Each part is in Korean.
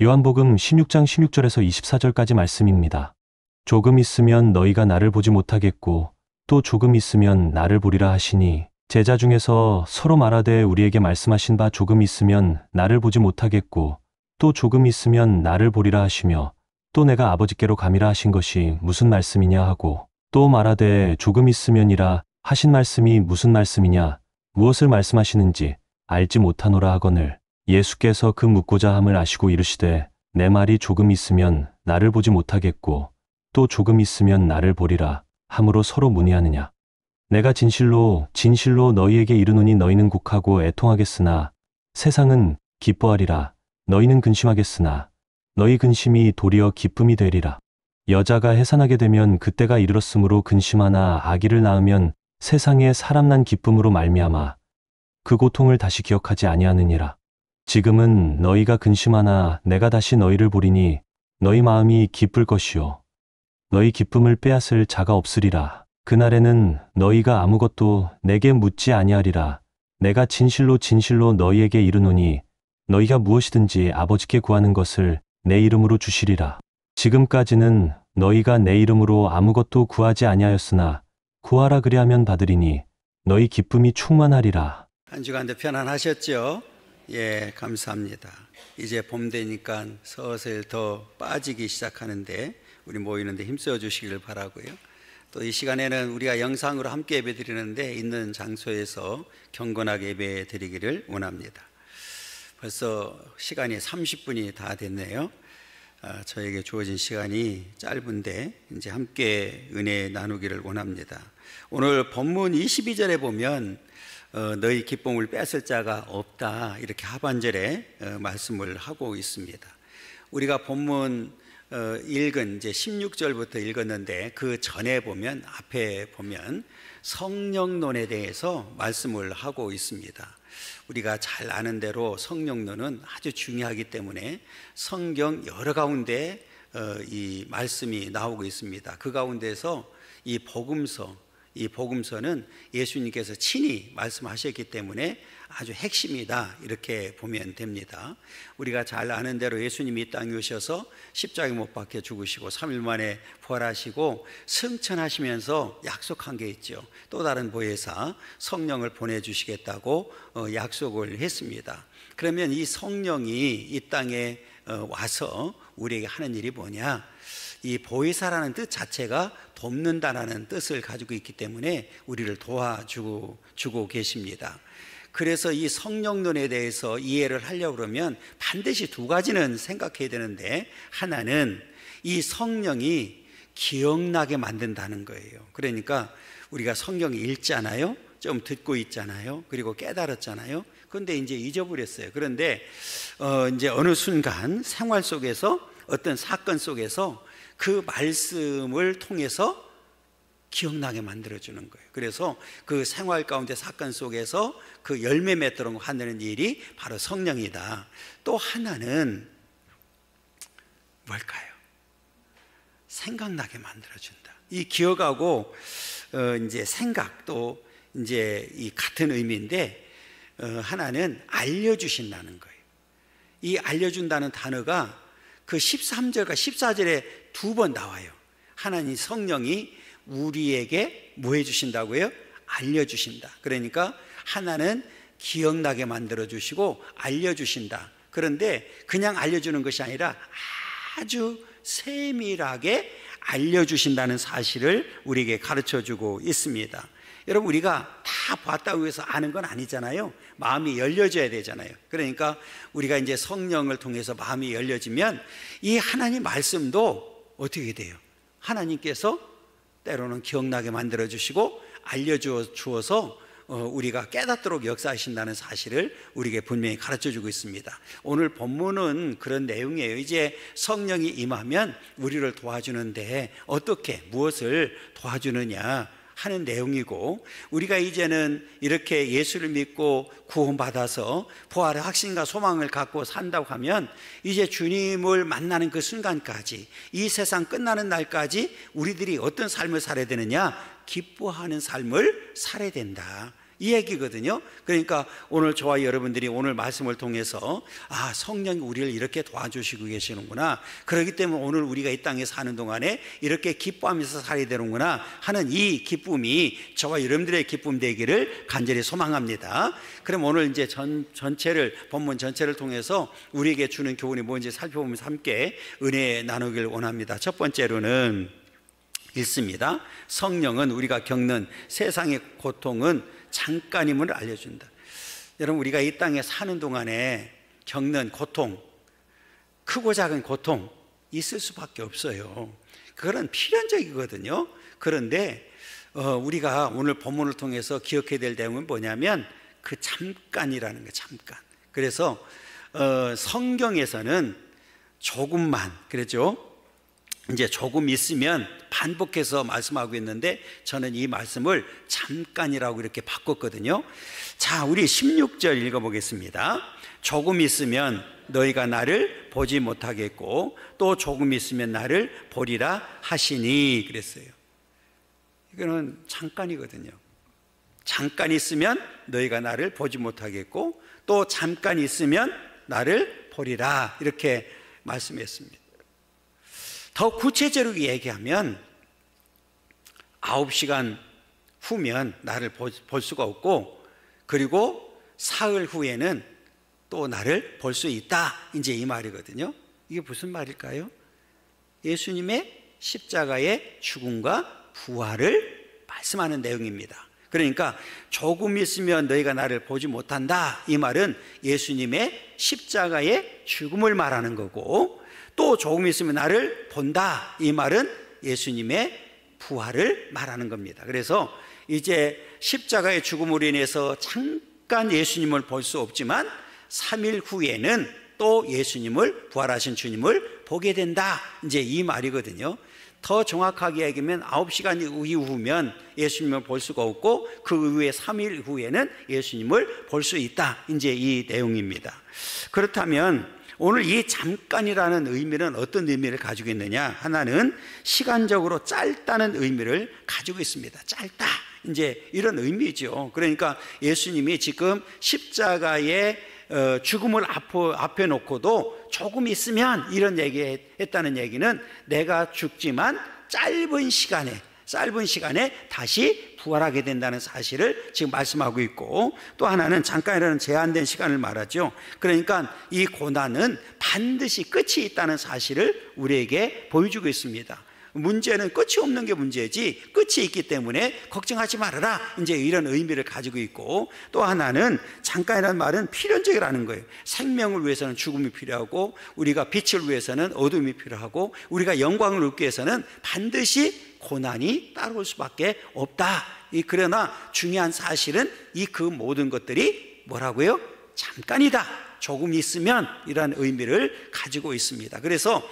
요한복음 16장 16절에서 24절까지 말씀입니다. 조금 있으면 너희가 나를 보지 못하겠고 또 조금 있으면 나를 보리라 하시니 제자 중에서 서로 말하되 우리에게 말씀하신 바 조금 있으면 나를 보지 못하겠고 또 조금 있으면 나를 보리라 하시며 또 내가 아버지께로 감이라 하신 것이 무슨 말씀이냐 하고 또 말하되 조금 있으면이라 하신 말씀이 무슨 말씀이냐 무엇을 말씀하시는지 알지 못하노라 하거늘 예수께서 그 묻고자 함을 아시고 이르시되 내 말이 조금 있으면 나를 보지 못하겠고 또 조금 있으면 나를 보리라 함으로 서로 문의하느냐. 내가 진실로 진실로 너희에게 이르노니 너희는 곡하고 애통하겠으나 세상은 기뻐하리라. 너희는 근심하겠으나 너희 근심이 도리어 기쁨이 되리라. 여자가 해산하게 되면 그때가 이르렀으므로 근심하나 아기를 낳으면 세상에 사람 난 기쁨으로 말미암아 그 고통을 다시 기억하지 아니하느니라. 지금은 너희가 근심하나 내가 다시 너희를 보리니 너희 마음이 기쁠 것이요 너희 기쁨을 빼앗을 자가 없으리라. 그날에는 너희가 아무것도 내게 묻지 아니하리라. 내가 진실로 진실로 너희에게 이르노니 너희가 무엇이든지 아버지께 구하는 것을 내 이름으로 주시리라. 지금까지는 너희가 내 이름으로 아무것도 구하지 아니하였으나 구하라 그리하면 받으리니 너희 기쁨이 충만하리라. 한 주간도 편안하셨죠? 예, 감사합니다. 이제 봄 되니까 서슬 더 빠지기 시작하는데 우리 모이는데 힘써 주시길 바라고요. 또 이 시간에는 우리가 영상으로 함께 예배 드리는데 있는 장소에서 경건하게 예배 드리기를 원합니다. 벌써 시간이 30분이 다 됐네요. 저에게 주어진 시간이 짧은데 이제 함께 은혜 나누기를 원합니다. 오늘 본문 22절에 보면 너희 기쁨을 뺏을 자가 없다 이렇게 하반절에 말씀을 하고 있습니다. 우리가 본문 읽은 이제 16절부터 읽었는데 그 전에 보면 앞에 보면 성령론에 대해서 말씀을 하고 있습니다. 우리가 잘 아는 대로 성령론은 아주 중요하기 때문에 성경 여러 가운데 이 말씀이 나오고 있습니다. 그 가운데서 이 복음서는 예수님께서 친히 말씀하셨기 때문에 아주 핵심이다 이렇게 보면 됩니다. 우리가 잘 아는 대로 예수님이 이 땅에 오셔서 십자가에 못 박혀 죽으시고 3일 만에 부활하시고 승천하시면서 약속한 게 있죠. 또 다른 보혜사 성령을 보내주시겠다고 약속을 했습니다. 그러면 이 성령이 이 땅에 와서 우리에게 하는 일이 뭐냐? 이 보혜사라는 뜻 자체가 돕는다라는 뜻을 가지고 있기 때문에 우리를 도와주고 계십니다. 그래서 이 성령론에 대해서 이해를 하려고 그러면 반드시 두 가지는 생각해야 되는데, 하나는 이 성령이 기억나게 만든다는 거예요. 그러니까 우리가 성경 읽잖아요, 좀 듣고 있잖아요, 그리고 깨달았잖아요. 그런데 이제 잊어버렸어요. 그런데 이제 어느 순간 생활 속에서 어떤 사건 속에서 그 말씀을 통해서 기억나게 만들어주는 거예요. 그래서 그 생활 가운데 사건 속에서 그 열매 맺도록 하는 일이 바로 성령이다. 또 하나는 뭘까요? 생각나게 만들어준다. 이 기억하고 이제 생각도 이제 이 같은 의미인데, 하나는 알려주신다는 거예요. 이 알려준다는 단어가 그 13절과 14절에 두 번 나와요. 하나님 성령이 우리에게 뭐 해주신다고요? 알려주신다. 그러니까 하나는 기억나게 만들어주시고 알려주신다. 그런데 그냥 알려주는 것이 아니라 아주 세밀하게 알려주신다는 사실을 우리에게 가르쳐주고 있습니다. 여러분, 우리가 다 봤다고 해서 아는 건 아니잖아요. 마음이 열려져야 되잖아요. 그러니까 우리가 이제 성령을 통해서 마음이 열려지면 이 하나님 말씀도 어떻게 돼요? 하나님께서 때로는 기억나게 만들어주시고 알려주어서 우리가 깨닫도록 역사하신다는 사실을 우리에게 분명히 가르쳐주고 있습니다. 오늘 본문은 그런 내용이에요. 이제 성령이 임하면 우리를 도와주는데 어떻게, 무엇을 도와주느냐 하는 내용이고, 우리가 이제는 이렇게 예수를 믿고 구원받아서 부활의 확신과 소망을 갖고 산다고 하면 이제 주님을 만나는 그 순간까지, 이 세상 끝나는 날까지 우리들이 어떤 삶을 살아야 되느냐? 기뻐하는 삶을 살아야 된다. 이 얘기거든요. 그러니까 오늘 저와 여러분들이 오늘 말씀을 통해서 성령이 우리를 이렇게 도와주시고 계시는구나, 그렇기 때문에 오늘 우리가 이 땅에 사는 동안에 이렇게 기뻐하면서 살아야 되는구나 하는 이 기쁨이 저와 여러분들의 기쁨 되기를 간절히 소망합니다. 그럼 오늘 이제 본문 전체를 통해서 우리에게 주는 교훈이 뭔지 살펴보면서 함께 은혜 나누길 원합니다. 첫 번째로는 읽습니다. 성령은 우리가 겪는 세상의 고통은 잠깐임을 알려준다. 여러분, 우리가 이 땅에 사는 동안에 겪는 고통, 크고 작은 고통 있을 수밖에 없어요. 그건 필연적이거든요. 그런데 우리가 오늘 본문을 통해서 기억해야 될 내용은 뭐냐면 그 잠깐이라는 거예요. 잠깐. 그래서 성경에서는 조금만, 그렇죠? 이제 조금 있으면 반복해서 말씀하고 있는데 저는 이 말씀을 잠깐이라고 이렇게 바꿨거든요. 자, 우리 16절 읽어보겠습니다. 조금 있으면 너희가 나를 보지 못하겠고 또 조금 있으면 나를 보리라 하시니 그랬어요. 이거는 잠깐이거든요. 잠깐 있으면 너희가 나를 보지 못하겠고 또 잠깐 있으면 나를 보리라, 이렇게 말씀했습니다. 더 구체적으로 얘기하면 9시간 후면 나를 볼 수가 없고, 그리고 사흘 후에는 또 나를 볼 수 있다, 이제 이 말이거든요. 이게 무슨 말일까요? 예수님의 십자가의 죽음과 부활을 말씀하는 내용입니다. 그러니까 조금 있으면 너희가 나를 보지 못한다, 이 말은 예수님의 십자가의 죽음을 말하는 거고, 또 조금 있으면 나를 본다, 이 말은 예수님의 부활을 말하는 겁니다. 그래서 이제 십자가의 죽음으로 인해서 잠깐 예수님을 볼 수 없지만 3일 후에는 또 예수님을, 부활하신 주님을 보게 된다, 이제 이 말이거든요. 더 정확하게 얘기하면 9시간 이후면 예수님을 볼 수가 없고 그 이후에 3일 후에는 예수님을 볼 수 있다, 이제 이 내용입니다. 그렇다면 오늘 이 잠깐이라는 의미는 어떤 의미를 가지고 있느냐? 하나는 시간적으로 짧다는 의미를 가지고 있습니다. 짧다, 이제 이런 의미죠. 그러니까 예수님이 지금 십자가의 죽음을 앞에 놓고도 조금 있으면 이런 얘기했다는 얘기는 내가 죽지만 짧은 시간에 다시 부활하게 된다는 사실을 지금 말씀하고 있고, 또 하나는 잠깐이라는 제한된 시간을 말하죠. 그러니까 이 고난은 반드시 끝이 있다는 사실을 우리에게 보여주고 있습니다. 문제는 끝이 없는 게 문제지 끝이 있기 때문에 걱정하지 말아라, 이제 이런 의미를 가지고 있고, 또 하나는 잠깐이라는 말은 필연적이라는 거예요. 생명을 위해서는 죽음이 필요하고, 우리가 빛을 위해서는 어둠이 필요하고, 우리가 영광을 얻기 위해서는 반드시 고난이 따라올 수밖에 없다. 그러나 중요한 사실은 이 그 모든 것들이 뭐라고요? 잠깐이다, 조금 있으면, 이런 의미를 가지고 있습니다. 그래서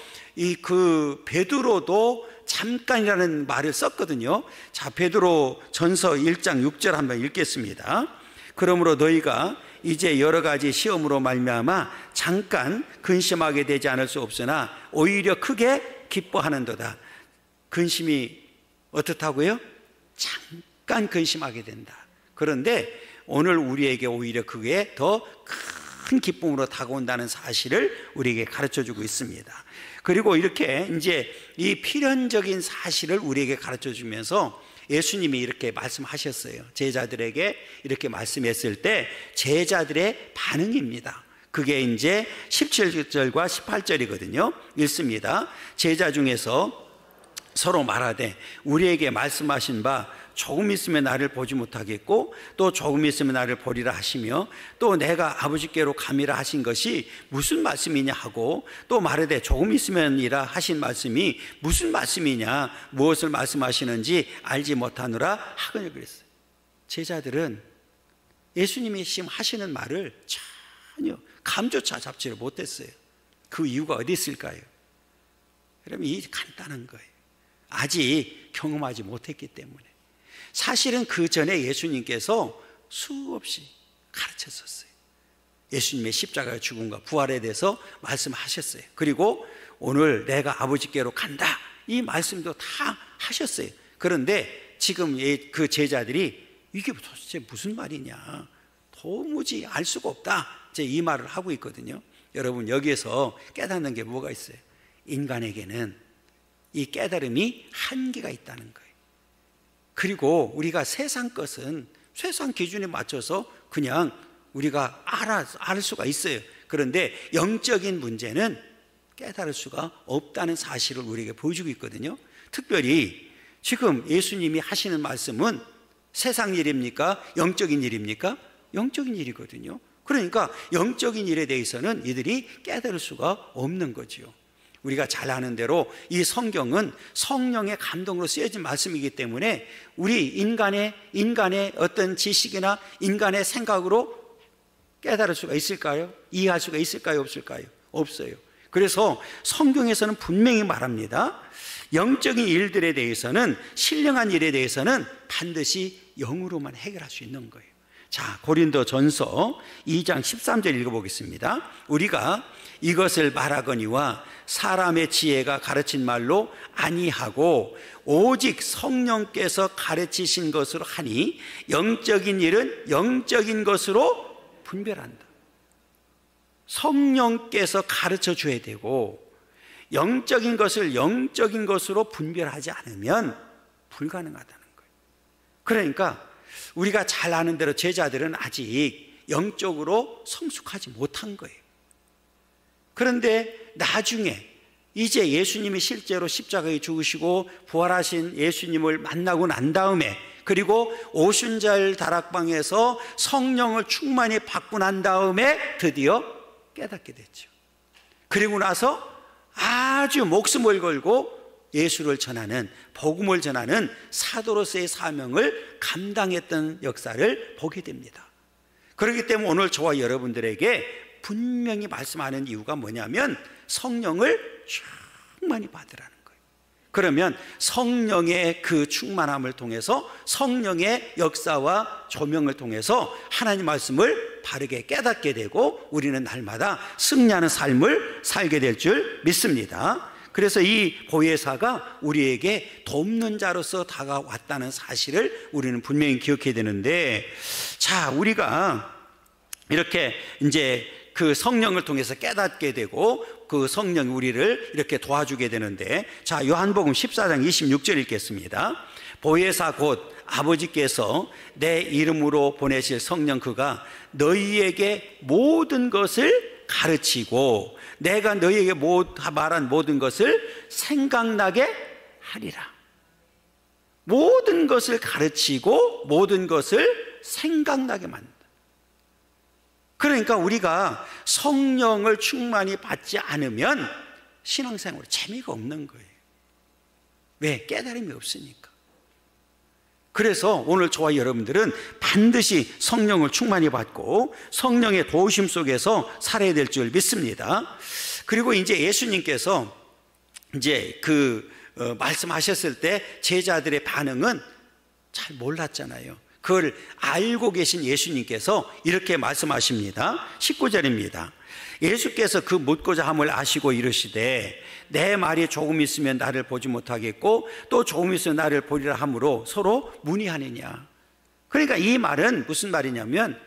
그 베드로도 잠깐이라는 말을 썼거든요. 자, 베드로 전서 1장 6절 한번 읽겠습니다. 그러므로 너희가 이제 여러 가지 시험으로 말미암아 잠깐 근심하게 되지 않을 수 없으나 오히려 크게 기뻐하는도다. 근심이 어떻다고요? 잠깐 근심하게 된다. 그런데 오늘 우리에게 오히려 그게 더 큰 기쁨으로 다가온다는 사실을 우리에게 가르쳐주고 있습니다. 그리고 이렇게 이제 이 필연적인 사실을 우리에게 가르쳐주면서 예수님이 이렇게 말씀하셨어요. 제자들에게 이렇게 말씀했을 때 제자들의 반응입니다. 그게 이제 17절과 18절이거든요. 읽습니다. 제자 중에서 서로 말하되 우리에게 말씀하신 바 조금 있으면 나를 보지 못하겠고 또 조금 있으면 나를 보리라 하시며 또 내가 아버지께로 감이라 하신 것이 무슨 말씀이냐 하고 또 말하되 조금 있으면이라 하신 말씀이 무슨 말씀이냐 무엇을 말씀하시는지 알지 못하노라 하거늘 그랬어요. 제자들은 예수님이 지금 하시는 말을 전혀 감조차 잡지를 못했어요. 그 이유가 어디 있을까요? 여러분, 이 간단한 거예요. 아직 경험하지 못했기 때문에. 사실은 그 전에 예수님께서 수없이 가르쳤었어요. 예수님의 십자가의 죽음과 부활에 대해서 말씀하셨어요. 그리고 오늘 내가 아버지께로 간다, 이 말씀도 다 하셨어요. 그런데 지금 그 제자들이 이게 도대체 무슨 말이냐, 도무지 알 수가 없다, 이제 이 말을 하고 있거든요. 여러분, 여기에서 깨닫는 게 뭐가 있어요? 인간에게는 이 깨달음이 한계가 있다는 거예요. 그리고 우리가 세상 것은 세상 기준에 맞춰서 그냥 우리가 알 수가 있어요. 그런데 영적인 문제는 깨달을 수가 없다는 사실을 우리에게 보여주고 있거든요. 특별히 지금 예수님이 하시는 말씀은 세상 일입니까? 영적인 일입니까? 영적인 일이거든요. 그러니까 영적인 일에 대해서는 이들이 깨달을 수가 없는 거지요. 우리가 잘 아는 대로 이 성경은 성령의 감동으로 쓰여진 말씀이기 때문에 우리 인간의 어떤 지식이나 인간의 생각으로 깨달을 수가 있을까요? 이해할 수가 있을까요? 없을까요? 없어요. 그래서 성경에서는 분명히 말합니다. 영적인 일들에 대해서는, 신령한 일에 대해서는 반드시 영으로만 해결할 수 있는 거예요. 자, 고린도전서 2장 13절 읽어보겠습니다. 우리가 이것을 말하거니와 사람의 지혜가 가르친 말로 아니하고 오직 성령께서 가르치신 것으로 하니 영적인 일은 영적인 것으로 분별한다. 성령께서 가르쳐 줘야 되고 영적인 것을 영적인 것으로 분별하지 않으면 불가능하다는 거예요. 그러니까 우리가 잘 아는 대로 제자들은 아직 영적으로 성숙하지 못한 거예요. 그런데 나중에 이제 예수님이 실제로 십자가에 죽으시고 부활하신 예수님을 만나고 난 다음에, 그리고 오순절 다락방에서 성령을 충만히 받고 난 다음에 드디어 깨닫게 됐죠. 그리고 나서 아주 목숨을 걸고 예수를 전하는, 복음을 전하는 사도로서의 사명을 감당했던 역사를 보게 됩니다. 그렇기 때문에 오늘 저와 여러분들에게 분명히 말씀하는 이유가 뭐냐면 성령을 충만히 받으라는 거예요. 그러면 성령의 그 충만함을 통해서, 성령의 역사와 조명을 통해서 하나님 말씀을 바르게 깨닫게 되고 우리는 날마다 승리하는 삶을 살게 될 줄 믿습니다. 그래서 이 보혜사가 우리에게 돕는 자로서 다가왔다는 사실을 우리는 분명히 기억해야 되는데, 자, 우리가 이렇게 이제 그 성령을 통해서 깨닫게 되고 그 성령이 우리를 이렇게 도와주게 되는데, 자, 요한복음 14장 26절 읽겠습니다. 보혜사 곧 아버지께서 내 이름으로 보내실 성령 그가 너희에게 모든 것을 가르치고 내가 너희에게 말한 모든 것을 생각나게 하리라. 모든 것을 가르치고 모든 것을 생각나게 만든다. 그러니까 우리가 성령을 충만히 받지 않으면 신앙생활에 재미가 없는 거예요. 왜? 깨달음이 없으니까. 그래서 오늘 저와 여러분들은 반드시 성령을 충만히 받고 성령의 도우심 속에서 살아야 될 줄 믿습니다. 그리고 이제 예수님께서 이제 말씀하셨을 때 제자들의 반응은 잘 몰랐잖아요. 그걸 알고 계신 예수님께서 이렇게 말씀하십니다. 19절입니다. 예수께서 그 묻고자 함을 아시고 이르시되 내 말이 조금 있으면 나를 보지 못하겠고 또 조금 있으면 나를 보리라 함으로 서로 문의하느냐. 그러니까 이 말은 무슨 말이냐면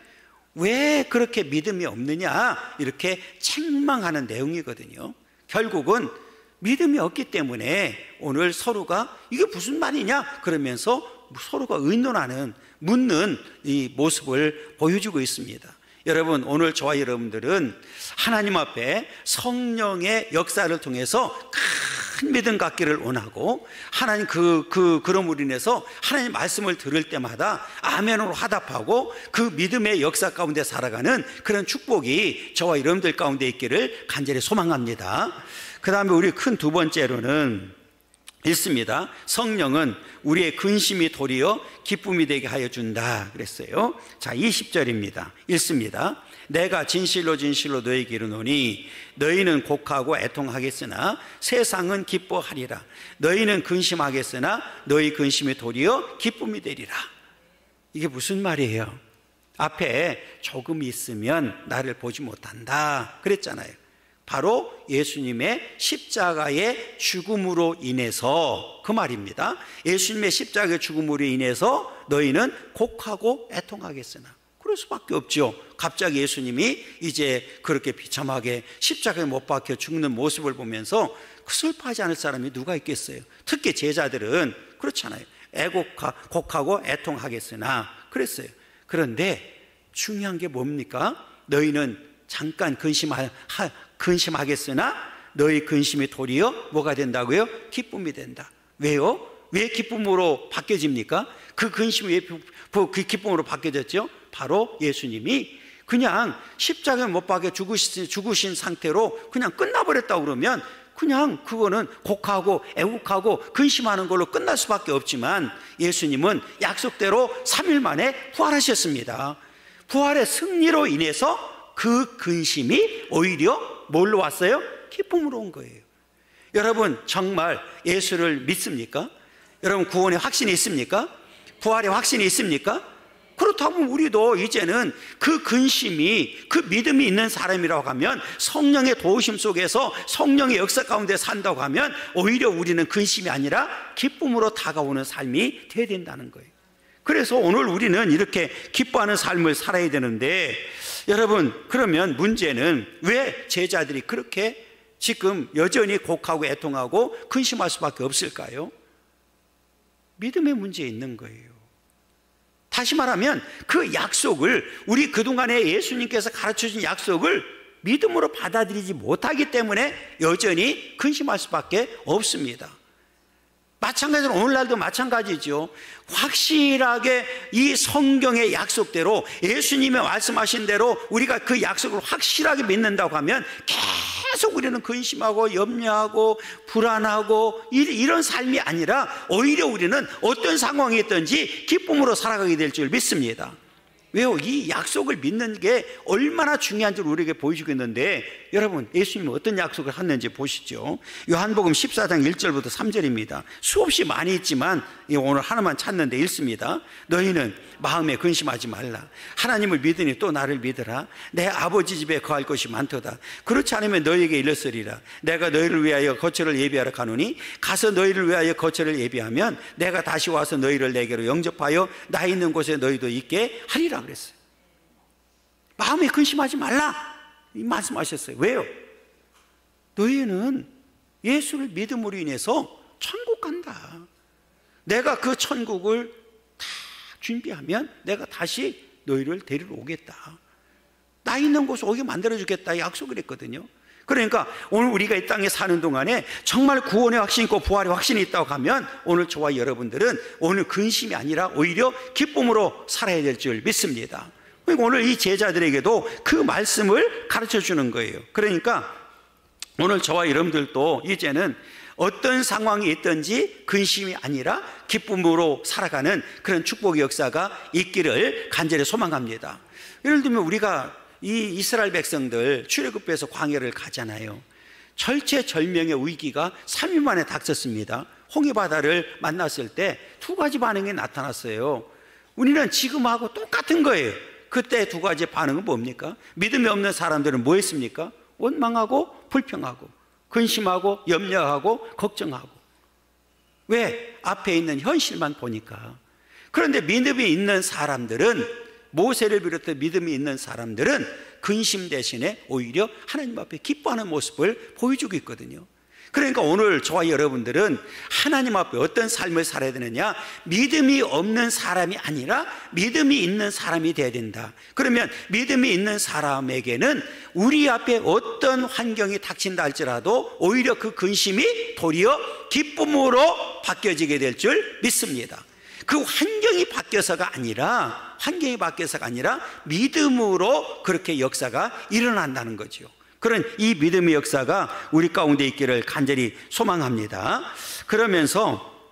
왜 그렇게 믿음이 없느냐 이렇게 책망하는 내용이거든요. 결국은 믿음이 없기 때문에 오늘 서로가 이게 무슨 말이냐 그러면서 서로가 의논하는, 묻는 이 모습을 보여주고 있습니다. 여러분, 오늘 저와 여러분들은 하나님 앞에 성령의 역사를 통해서 큰 믿음 갖기를 원하고 하나님 그럼으로 인해서 하나님 말씀을 들을 때마다 아멘으로 화답하고 그 믿음의 역사 가운데 살아가는 그런 축복이 저와 여러분들 가운데 있기를 간절히 소망합니다. 그 다음에 우리 큰 두 번째로는 읽습니다. 성령은 우리의 근심이 도리어 기쁨이 되게 하여 준다 그랬어요. 자, 20절입니다. 읽습니다. 내가 진실로 진실로 너희에게 이르노니 너희는 곡하고 애통하겠으나 세상은 기뻐하리라. 너희는 근심하겠으나 너희 근심이 도리어 기쁨이 되리라. 이게 무슨 말이에요? 앞에 조금 있으면 나를 보지 못한다 그랬잖아요. 바로 예수님의 십자가의 죽음으로 인해서 그 말입니다. 예수님의 십자가의 죽음으로 인해서 너희는 곡하고 애통하겠으나. 그럴 수밖에 없죠. 갑자기 예수님이 이제 그렇게 비참하게 십자가에 못 박혀 죽는 모습을 보면서 슬퍼하지 않을 사람이 누가 있겠어요? 특히 제자들은 그렇잖아요. 곡하고 애통하겠으나 그랬어요. 그런데 중요한 게 뭡니까? 너희는 잠깐 근심하겠으나 너희 근심이 도리어 뭐가 된다고요? 기쁨이 된다. 왜요? 왜 기쁨으로 바뀌어집니까? 그 근심이 왜 그 기쁨으로 바뀌어졌죠? 바로 예수님이 그냥 십자가에 못 박혀 죽으신 상태로 그냥 끝나버렸다고 그러면 그냥 그거는 곡하고 애국하고 근심하는 걸로 끝날 수밖에 없지만 예수님은 약속대로 3일 만에 부활하셨습니다. 부활의 승리로 인해서 그 근심이 오히려 뭘로 왔어요? 기쁨으로 온 거예요. 여러분 정말 예수를 믿습니까? 여러분 구원의 확신이 있습니까? 부활의 확신이 있습니까? 그렇다면 우리도 이제는 그 근심이, 그 믿음이 있는 사람이라고 하면, 성령의 도우심 속에서 성령의 역사 가운데 산다고 하면 오히려 우리는 근심이 아니라 기쁨으로 다가오는 삶이 되어야 된다는 거예요. 그래서 오늘 우리는 이렇게 기뻐하는 삶을 살아야 되는데, 여러분 그러면 문제는 왜 제자들이 그렇게 지금 여전히 곡하고 애통하고 근심할 수밖에 없을까요? 믿음의 문제에 있는 거예요. 다시 말하면 그 약속을, 우리 그동안에 예수님께서 가르쳐준 약속을 믿음으로 받아들이지 못하기 때문에 여전히 근심할 수밖에 없습니다. 마찬가지로 오늘날도 마찬가지죠. 확실하게 이 성경의 약속대로, 예수님의 말씀하신 대로 우리가 그 약속을 확실하게 믿는다고 하면 계속 우리는 근심하고 염려하고 불안하고 이런 삶이 아니라 오히려 우리는 어떤 상황이 있든지 기쁨으로 살아가게 될 줄 믿습니다. 왜요? 이 약속을 믿는 게 얼마나 중요한지 우리에게 보여주고 있는데, 여러분 예수님은 어떤 약속을 했는지 보시죠. 요한복음 14장 1절부터 3절입니다. 수없이 많이 있지만 오늘 하나만 찾는데 읽습니다. 너희는 마음에 근심하지 말라. 하나님을 믿으니 또 나를 믿으라. 내 아버지 집에 거할 것이 많도다. 그렇지 않으면 너희에게 일렀으리라. 내가 너희를 위하여 거처를 예비하러 가노니 가서 너희를 위하여 거처를 예비하면 내가 다시 와서 너희를 내게로 영접하여 나 있는 곳에 너희도 있게 하리라 그랬어요. 마음에 근심하지 말라 이 말씀하셨어요. 왜요? 너희는 예수를 믿음으로 인해서 천국 간다. 내가 그 천국을 다 준비하면 내가 다시 너희를 데리러 오겠다. 나 있는 곳에 오게 만들어주겠다 약속을 했거든요. 그러니까 오늘 우리가 이 땅에 사는 동안에 정말 구원의 확신이 있고 부활의 확신이 있다고 하면 오늘 저와 여러분들은 오늘 근심이 아니라 오히려 기쁨으로 살아야 될 줄 믿습니다. 오늘 이 제자들에게도 그 말씀을 가르쳐 주는 거예요. 그러니까 오늘 저와 여러분들도 이제는 어떤 상황이 있든지 근심이 아니라 기쁨으로 살아가는 그런 축복의 역사가 있기를 간절히 소망합니다. 예를 들면 우리가 이 이스라엘 백성들 출애굽해서 광야를 가잖아요. 절체절명의 위기가 3일 만에 닥쳤습니다. 홍해바다를 만났을 때 두 가지 반응이 나타났어요. 우리는 지금하고 똑같은 거예요. 그때 두 가지 반응은 뭡니까? 믿음이 없는 사람들은 뭐 했습니까? 원망하고 불평하고 근심하고 염려하고 걱정하고. 왜? 앞에 있는 현실만 보니까. 그런데 믿음이 있는 사람들은, 모세를 비롯해 믿음이 있는 사람들은 근심 대신에 오히려 하나님 앞에 기뻐하는 모습을 보여주고 있거든요. 그러니까 오늘 저와 여러분들은 하나님 앞에 어떤 삶을 살아야 되느냐? 믿음이 없는 사람이 아니라 믿음이 있는 사람이 되어야 된다. 그러면 믿음이 있는 사람에게는 우리 앞에 어떤 환경이 닥친다 할지라도 오히려 그 근심이 도리어 기쁨으로 바뀌어지게 될 줄 믿습니다. 그 환경이 바뀌어서가 아니라 믿음으로 그렇게 역사가 일어난다는 거죠. 그런 이 믿음의 역사가 우리 가운데 있기를 간절히 소망합니다. 그러면서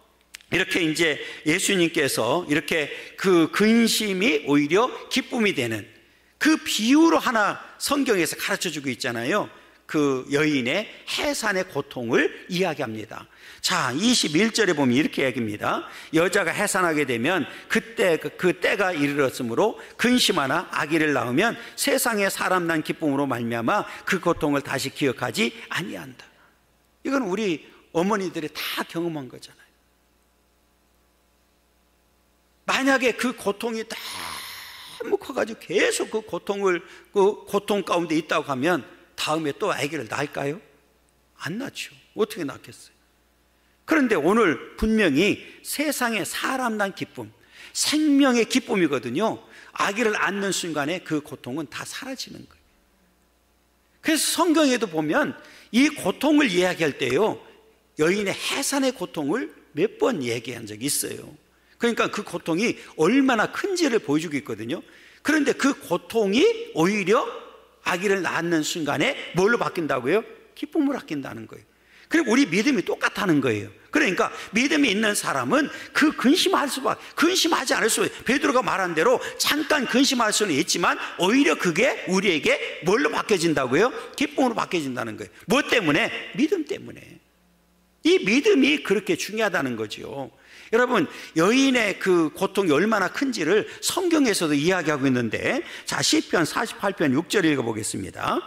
이렇게 이제 예수님께서 이렇게 그 근심이 오히려 기쁨이 되는 그 비유로 하나 성경에서 가르쳐 주고 있잖아요. 그 여인의 해산의 고통을 이야기합니다. 자, 21절에 보면 이렇게 얘기합니다. 여자가 해산하게 되면 그때 그 때가 이르렀으므로 근심하나 아기를 낳으면 세상에 사람 난 기쁨으로 말미암아 그 고통을 다시 기억하지 아니한다. 이건 우리 어머니들이 다 경험한 거잖아요. 만약에 그 고통이 너무 커가지고 계속 그 고통 가운데 있다고 하면 다음에 또 아기를 낳을까요? 안 낳죠. 어떻게 낳겠어요? 그런데 오늘 분명히 세상에 사람 난 기쁨, 생명의 기쁨이거든요. 아기를 낳는 순간에 그 고통은 다 사라지는 거예요. 그래서 성경에도 보면 이 고통을 이야기할 때요, 여인의 해산의 고통을 몇 번 얘기한 적이 있어요. 그러니까 그 고통이 얼마나 큰지를 보여주고 있거든요. 그런데 그 고통이 오히려 아기를 낳는 순간에 뭘로 바뀐다고요? 기쁨으로 바뀐다는 거예요. 그리고 우리 믿음이 똑같다는 거예요. 그러니까 믿음이 있는 사람은 그 근심하지 않을 수, 베드로가 말한 대로 잠깐 근심할 수는 있지만 오히려 그게 우리에게 뭘로 바뀌어진다고요? 기쁨으로 바뀌어진다는 거예요. 뭐 때문에? 믿음 때문에. 이 믿음이 그렇게 중요하다는 거죠. 여러분, 여인의 그 고통이 얼마나 큰지를 성경에서도 이야기하고 있는데, 자, 시편 48편 6절 읽어보겠습니다.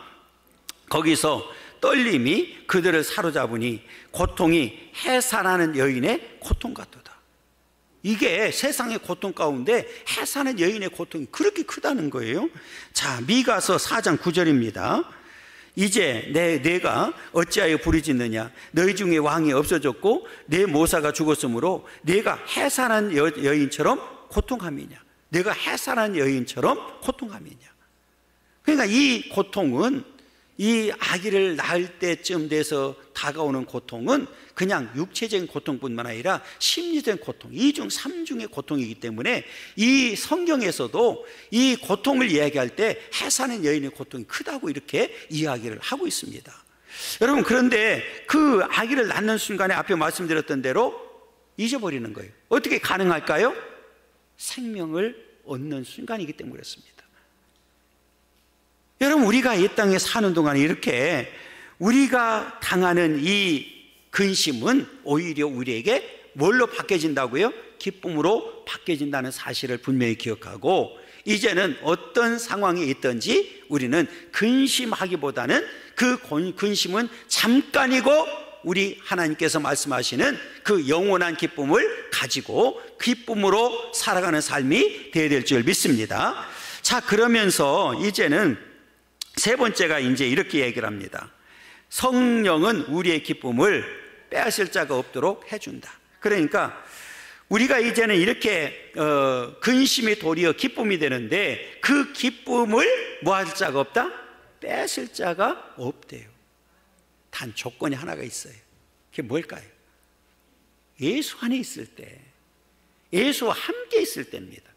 거기서 떨림이 그들을 사로잡으니 고통이 해산하는 여인의 고통 같도다. 이게 세상의 고통 가운데 해산하는 여인의 고통이 그렇게 크다는 거예요. 자, 미가서 4장 9절입니다. 이제 내가 어찌하여 부르짖느냐? 너희 중에 왕이 없어졌고 내 모사가 죽었으므로 내가 해산한 여인처럼 고통함이냐? 내가 해산한 여인처럼 고통함이냐? 그러니까 이 고통은, 이 아기를 낳을 때쯤 돼서 다가오는 고통은 그냥 육체적인 고통뿐만 아니라 심리적인 고통, 2중 3중의 고통이기 때문에 이 성경에서도 이 고통을 이야기할 때 해산한 여인의 고통이 크다고 이렇게 이야기를 하고 있습니다. 여러분, 그런데 그 아기를 낳는 순간에 앞에 말씀드렸던 대로 잊어버리는 거예요. 어떻게 가능할까요? 생명을 얻는 순간이기 때문에 그렇습니다. 여러분, 우리가 이 땅에 사는 동안에 이렇게 우리가 당하는 이 근심은 오히려 우리에게 뭘로 바뀌어진다고요? 기쁨으로 바뀌어진다는 사실을 분명히 기억하고, 이제는 어떤 상황이 있든지 우리는 근심하기보다는 그 근심은 잠깐이고 우리 하나님께서 말씀하시는 그 영원한 기쁨을 가지고 기쁨으로 살아가는 삶이 되어야 될 줄 믿습니다. 자, 그러면서 이제는 세 번째가 이제 이렇게 얘기를 합니다. 성령은 우리의 기쁨을 빼앗을 자가 없도록 해준다. 그러니까 우리가 이제는 이렇게 근심이 도리어 기쁨이 되는데 그 기쁨을 뭐 할 자가 없다? 빼앗을 자가 없대요. 단 조건이 하나가 있어요. 그게 뭘까요? 예수 안에 있을 때, 예수와 함께 있을 때입니다.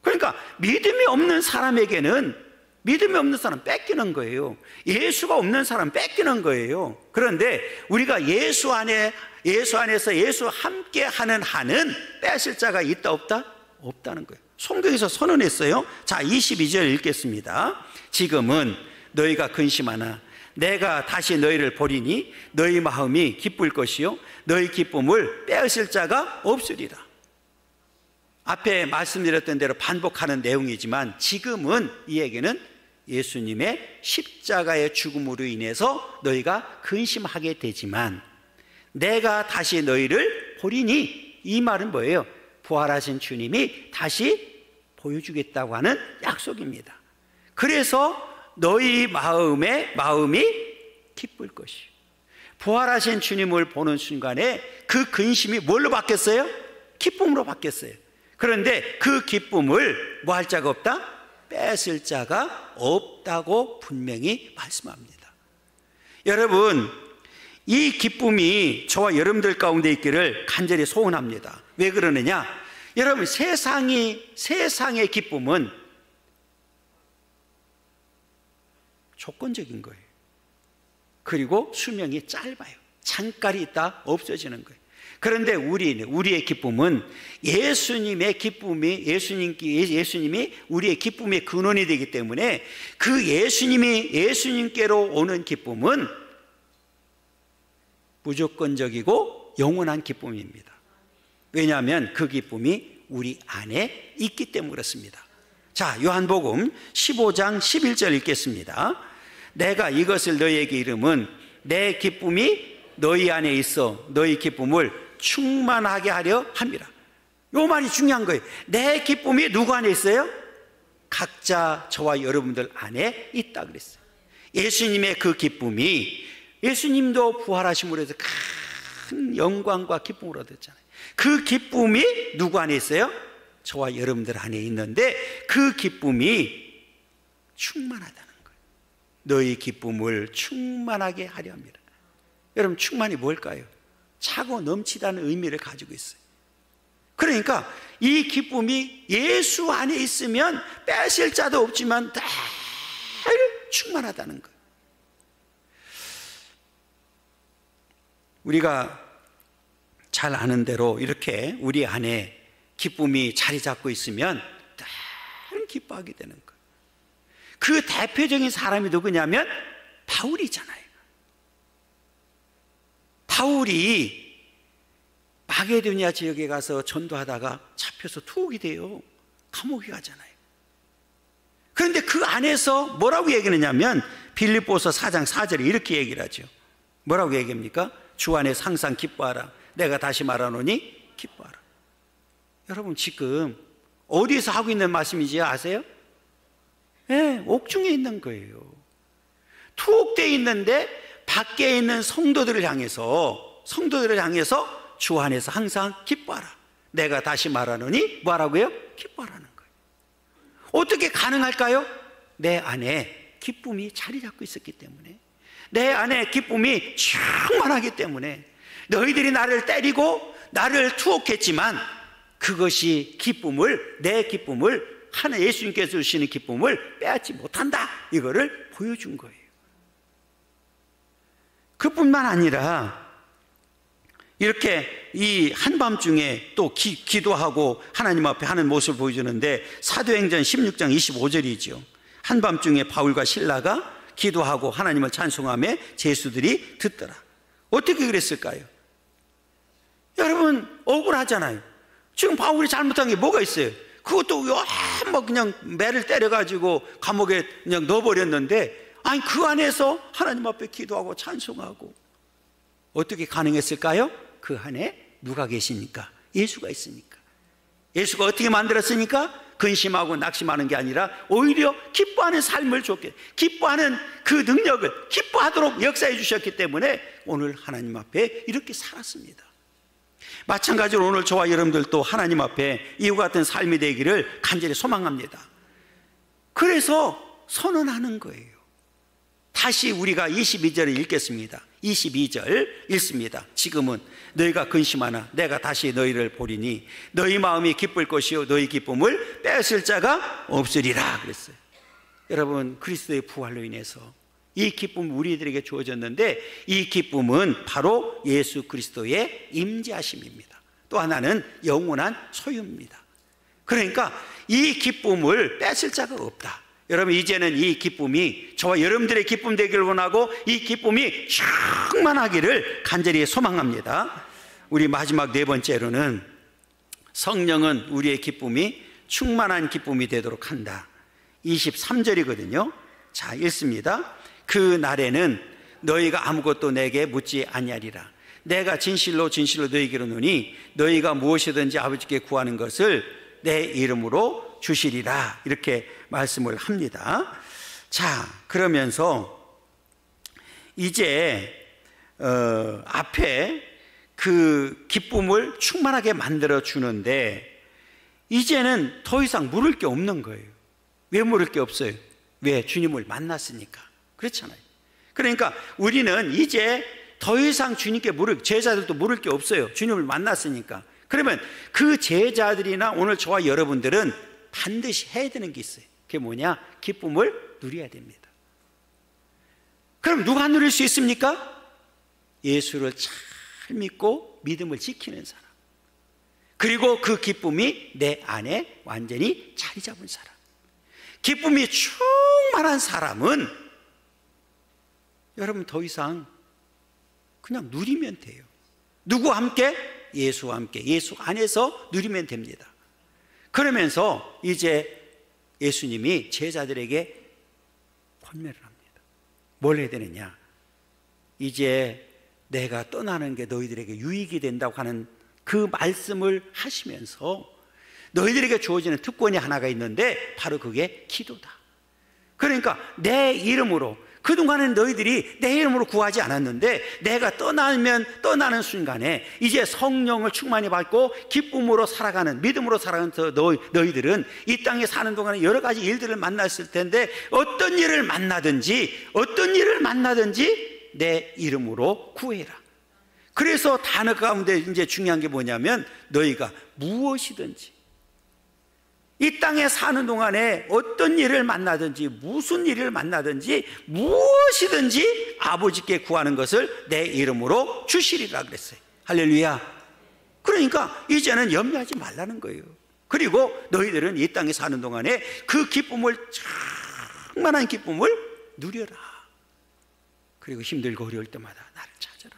그러니까 믿음이 없는 사람에게는 믿음이 없는 사람 뺏기는 거예요. 예수가 없는 사람 뺏기는 거예요. 그런데 우리가 예수 안에서 예수 함께 하는 한은 뺏을 자가 있다 없다? 없다는 거예요. 성경에서 선언했어요. 자, 22절 읽겠습니다. 지금은 너희가 근심하나 내가 다시 너희를 보리니 너희 마음이 기쁠 것이요 너희 기쁨을 빼앗을 자가 없으리라. 앞에 말씀드렸던 대로 반복하는 내용이지만 지금은 이 얘기는 예수님의 십자가의 죽음으로 인해서 너희가 근심하게 되지만 내가 다시 너희를 보리니, 이 말은 뭐예요? 부활하신 주님이 다시 보여주겠다고 하는 약속입니다. 그래서 너희 마음이 기쁠 것이요, 부활하신 주님을 보는 순간에 그 근심이 뭘로 바뀌었어요? 기쁨으로 바뀌었어요. 그런데 그 기쁨을 뭐 할 자가 없다? 뺏을 자가 없다고 분명히 말씀합니다. 여러분, 이 기쁨이 저와 여러분들 가운데 있기를 간절히 소원합니다. 왜 그러느냐? 여러분, 세상의 기쁨은 조건적인 거예요. 그리고 수명이 짧아요. 잠깐이 있다 없어지는 거예요. 그런데 우리의 기쁨은 예수님의 기쁨이, 예수님이 우리의 기쁨의 근원이 되기 때문에 그 예수님께로 오는 기쁨은 무조건적이고 영원한 기쁨입니다. 왜냐하면 그 기쁨이 우리 안에 있기 때문에 그렇습니다. 자, 요한복음 15장 11절 읽겠습니다. 내가 이것을 너희에게 이름은 내 기쁨이 너희 안에 있어 너희 기쁨을 충만하게 하려 함이라. 요 말이 중요한 거예요. 내 기쁨이 누구 안에 있어요? 각자 저와 여러분들 안에 있다 그랬어요. 예수님의 그 기쁨이, 예수님도 부활하심으로 해서 큰 영광과 기쁨을 얻었잖아요. 그 기쁨이 누구 안에 있어요? 저와 여러분들 안에 있는데 그 기쁨이 충만하다는 거예요. 너희 기쁨을 충만하게 하려 합니다. 여러분, 충만이 뭘까요? 차고 넘치다는 의미를 가지고 있어요. 그러니까 이 기쁨이 예수 안에 있으면 빼앗을 자도 없지만 다 충만하다는 거예요. 우리가 잘 아는 대로 이렇게 우리 안에 기쁨이 자리 잡고 있으면 늘 기뻐하게 되는 거예요. 그 대표적인 사람이 누구냐면 바울이잖아요. 바울이 마게도니아 지역에 가서 전도하다가 잡혀서 투옥이 돼요. 감옥에 가잖아요. 그런데 그 안에서 뭐라고 얘기하냐면 빌립보서 4장 4절에 이렇게 얘기를 하죠. 뭐라고 얘기합니까? 주 안에서 항상 기뻐하라. 내가 다시 말하노니 기뻐하라. 여러분, 지금 어디서 하고 있는 말씀인지 아세요? 네, 옥중에 있는 거예요. 투옥되어 있는데 밖에 있는 성도들을 향해서 주 안에서 항상 기뻐하라. 내가 다시 말하노니 뭐하라고요? 기뻐하라는 거예요. 어떻게 가능할까요? 내 안에 기쁨이 자리 잡고 있었기 때문에, 내 안에 기쁨이 충만하기 때문에. 너희들이 나를 때리고 나를 투옥했지만 그것이 내 기쁨을, 하나님 예수님께서 주시는 기쁨을 빼앗지 못한다, 이거를 보여준 거예요. 그뿐만 아니라 이렇게 이 한밤중에 또 기도하고 하나님 앞에 하는 모습을 보여주는데, 사도행전 16장 25절이죠. 한밤중에 바울과 실라가 기도하고 하나님을 찬송하며 제수들이 듣더라. 어떻게 그랬을까요? 여러분, 억울하잖아요. 지금 바울이 잘못한 게 뭐가 있어요? 그것도 뭐 그냥 매를 때려가지고 감옥에 그냥 넣어버렸는데, 아니 그 안에서 하나님 앞에 기도하고 찬송하고. 어떻게 가능했을까요? 그 안에 누가 계시니까? 예수가 있으니까. 예수가 어떻게 만들었으니까? 근심하고 낙심하는 게 아니라 오히려 기뻐하는 삶을 줬게, 기뻐하는 그 능력을 기뻐하도록 역사해 주셨기 때문에 오늘 하나님 앞에 이렇게 살았습니다. 마찬가지로 오늘 저와 여러분들도 하나님 앞에 이와 같은 삶이 되기를 간절히 소망합니다. 그래서 선언하는 거예요. 다시 우리가 22절을 읽겠습니다. 22절 읽습니다. 지금은 너희가 근심하나 내가 다시 너희를 보리니 너희 마음이 기쁠 것이요 너희 기쁨을 빼앗을 자가 없으리라 그랬어요. 여러분, 그리스도의 부활로 인해서 이 기쁨은 우리들에게 주어졌는데, 이 기쁨은 바로 예수 그리스도의 임재하심입니다. 또 하나는 영원한 소유입니다. 그러니까 이 기쁨을 뺏을 자가 없다. 여러분, 이제는 이 기쁨이 저와 여러분들의 기쁨 되기를 원하고 이 기쁨이 충만하기를 간절히 소망합니다. 우리 마지막 네 번째로는 성령은 우리의 기쁨이 충만한 기쁨이 되도록 한다. 23절이거든요. 자, 읽습니다. 그 날에는 너희가 아무것도 내게 묻지 아니하리라. 내가 진실로 진실로 너희에게로 노니 너희가 무엇이든지 아버지께 구하는 것을 내 이름으로 주시리라. 이렇게 말씀을 합니다. 자, 그러면서 이제 앞에 그 기쁨을 충만하게 만들어 주는데 이제는 더 이상 물을 게 없는 거예요. 왜 물을 게 없어요? 왜? 주님을 만났으니까. 그렇잖아요. 그러니까 우리는 이제 더 이상 주님께 제자들도 물을 게 없어요. 주님을 만났으니까. 그러면 그 제자들이나 오늘 저와 여러분들은 반드시 해야 되는 게 있어요. 그게 뭐냐? 기쁨을 누려야 됩니다. 그럼 누가 누릴 수 있습니까? 예수를 잘 믿고 믿음을 지키는 사람, 그리고 그 기쁨이 내 안에 완전히 자리 잡은 사람. 기쁨이 충만한 사람은 여러분 더 이상 그냥 누리면 돼요. 누구와 함께? 예수와 함께, 예수 안에서 누리면 됩니다. 그러면서 이제 예수님이 제자들에게 권면을 합니다. 뭘 해야 되느냐? 이제 내가 떠나는 게 너희들에게 유익이 된다고 하는 그 말씀을 하시면서 너희들에게 주어지는 특권이 하나가 있는데 바로 그게 기도다. 그러니까 내 이름으로, 그동안은 너희들이 내 이름으로 구하지 않았는데 내가 떠나는 순간에 이제 성령을 충만히 받고 기쁨으로 살아가는, 믿음으로 살아가는 너희들은 이 땅에 사는 동안에 여러 가지 일들을 만났을 텐데 어떤 일을 만나든지 내 이름으로 구해라. 그래서 단어 가운데 이제 중요한 게 뭐냐면 너희가 무엇이든지, 이 땅에 사는 동안에 어떤 일을 만나든지 무슨 일을 만나든지 무엇이든지 아버지께 구하는 것을 내 이름으로 주시리라 그랬어요. 할렐루야. 그러니까 이제는 염려하지 말라는 거예요. 그리고 너희들은 이 땅에 사는 동안에 그 기쁨을, 충만한 기쁨을 누려라. 그리고 힘들고 어려울 때마다 나를 찾아라.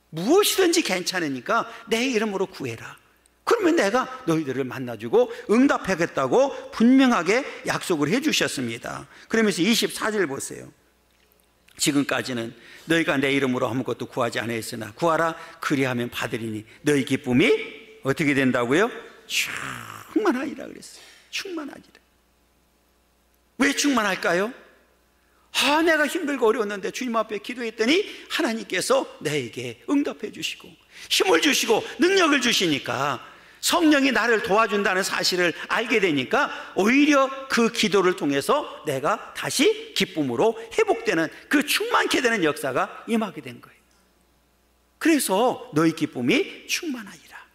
무엇이든지 괜찮으니까 내 이름으로 구해라. 그러면 내가 너희들을 만나주고 응답하겠다고 분명하게 약속을 해주셨습니다. 그러면서 24절 보세요. 지금까지는 너희가 내 이름으로 아무것도 구하지 않았으나 구하라, 그리하면 받으리니 너희 기쁨이 어떻게 된다고요? 충만하리라 그랬어요. 충만하리라. 왜 충만할까요? 내가 힘들고 어려웠는데 주님 앞에 기도했더니 하나님께서 내게 응답해 주시고 힘을 주시고 능력을 주시니까, 성령이 나를 도와준다는 사실을 알게 되니까 오히려 그 기도를 통해서 내가 다시 기쁨으로 회복되는, 그 충만케 되는 역사가 임하게 된 거예요. 그래서 너희 기쁨이 충만하리라,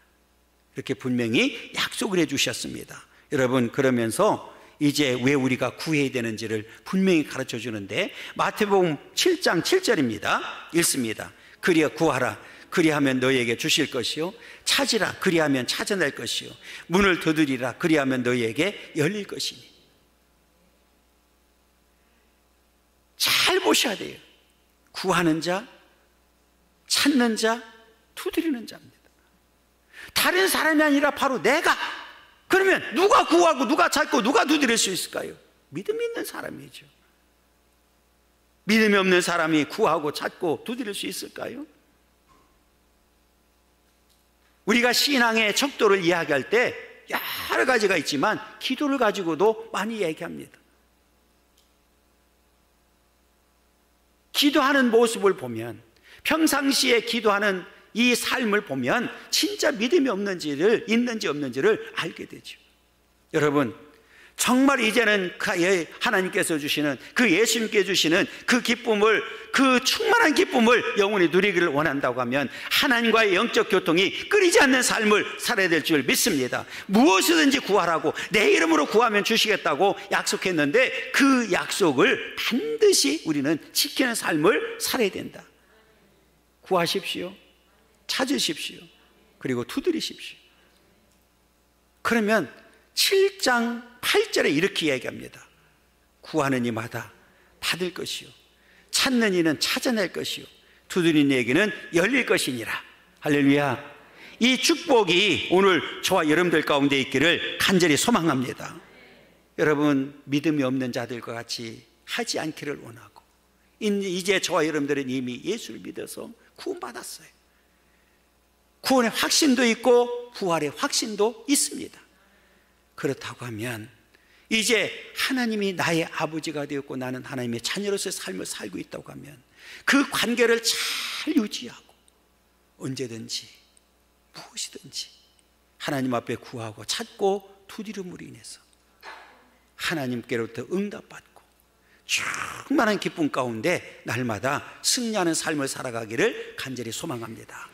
이렇게 분명히 약속을 해 주셨습니다. 여러분, 그러면서 이제 왜 우리가 구해야 되는지를 분명히 가르쳐 주는데 마태복음 7장 7절입니다. 읽습니다. 그리하 구하라, 그리하면 너희에게 주실 것이요, 찾으라, 그리하면 찾아낼 것이요, 문을 두드리라, 그리하면 너희에게 열릴 것이니. 잘 보셔야 돼요. 구하는 자, 찾는 자, 두드리는 자입니다. 다른 사람이 아니라 바로 내가. 그러면 누가 구하고 누가 찾고 누가 두드릴 수 있을까요? 믿음이 있는 사람이죠. 믿음이 없는 사람이 구하고 찾고 두드릴 수 있을까요? 우리가 신앙의 척도를 이야기할 때 여러 가지가 있지만 기도를 가지고도 많이 얘기합니다. 기도하는 모습을 보면, 평상시에 기도하는 이 삶을 보면 진짜 믿음이 있는지 없는지를 알게 되죠. 여러분, 정말 이제는 하나님께서 주시는, 그 예수님께 주시는 그 기쁨을, 그 충만한 기쁨을 영원히 누리기를 원한다고 하면 하나님과의 영적 교통이 끊이지 않는 삶을 살아야 될 줄 믿습니다. 무엇이든지 구하라고, 내 이름으로 구하면 주시겠다고 약속했는데 그 약속을 반드시 우리는 지키는 삶을 살아야 된다. 구하십시오, 찾으십시오, 그리고 두드리십시오. 그러면 7장 8절에 이렇게 얘기합니다. 구하는 이마다 받을 것이요, 찾는 이는 찾아낼 것이요, 두드리는 이에게는 열릴 것이니라. 할렐루야. 이 축복이 오늘 저와 여러분들 가운데 있기를 간절히 소망합니다. 여러분, 믿음이 없는 자들과 같이 하지 않기를 원하고, 이제 저와 여러분들은 이미 예수를 믿어서 구원받았어요. 구원의 확신도 있고 부활의 확신도 있습니다. 그렇다고 하면 이제 하나님이 나의 아버지가 되었고 나는 하나님의 자녀로서의 삶을 살고 있다고 하면 그 관계를 잘 유지하고 언제든지 무엇이든지 하나님 앞에 구하고 찾고 두드림으로 인해서 하나님께로부터 응답받고 충만한 기쁨 가운데 날마다 승리하는 삶을 살아가기를 간절히 소망합니다.